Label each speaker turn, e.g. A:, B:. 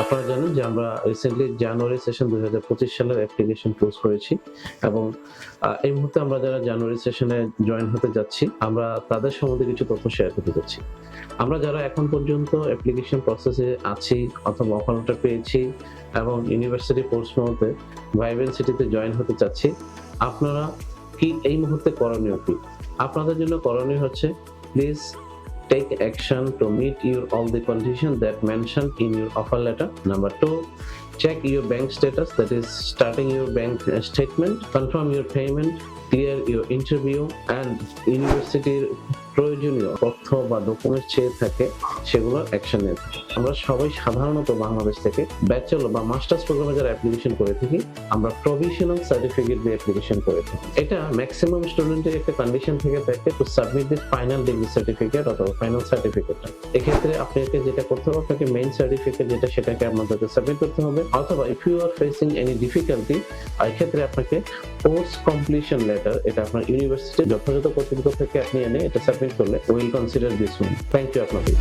A: আপনারা জানেন যে আমরা রিসেন্টলি জানুয়ারি সেশন ২০২৫ সালের অ্যাপ্লিকেশন ক্লোজ করেছি এবং এই মুহূর্তে আমরা যারা জানুয়ারি সেশনে জয়েন হতে যাচ্ছি, আমরা তাদের সম্বন্ধে কিছু তথ্য শেয়ার করতে যাচ্ছি। আমরা যারা এখন পর্যন্ত অ্যাপ্লিকেশন প্রসেসে আছি অথবা অফার লেটার পেয়েছি এবং ইউনিভার্সিটি পোর্টসমাউথে ভাইভেন্সিটিতে জয়েন হতে চাচ্ছি, আপনারা কি এই মুহূর্তে করণীয় কি? আপনাদের জন্য করণীয় হচ্ছে please take action to meet all the conditions that mentioned in your offer letter. Number 2, check your bank status, that is starting your bank statement, confirm your payment, clear your interview and ইউনিভার্সিটির প্রয়োজনীয় তথ্য বা document চেয়ে থাকে সেগুলোর action নিতে। আমরা সবাই সাধারণত বাংলাদেশ থেকে ব্যাচেলর বা মাস্টার্স প্রোগ্রামে যারা অ্যাপ্লিকেশন করে থাকি, আমরা প্রভিশনাল সার্টিফিকেট দিয়ে অ্যাপ্লিকেশন করে থাকি। এটা ম্যাক্সিমাম স্টুডেন্টের একটা কন্ডিশন থেকে থাকে to submit the final degree certificate অথবা ফাইনাল সার্টিফিকেটটা। এক্ষেত্রে আপনাকে যেটা করতে হবে, আপনাকে মেইন সার্টিফিকেট যেটা সেটাকে আপনাদেরকে সাবমিট করতে হবে, অথবা if you are facing any difficulty, এক্ষেত্রে আপনাকে কোর্স কমপ্লিশন লেটার, এটা আপনার ইউনিভার্সিটির যথাযথ কর্তৃপক্ষ থেকে আপনি এনে এটা সাবমিট করলে will consider this one. Thank you আপনাদের।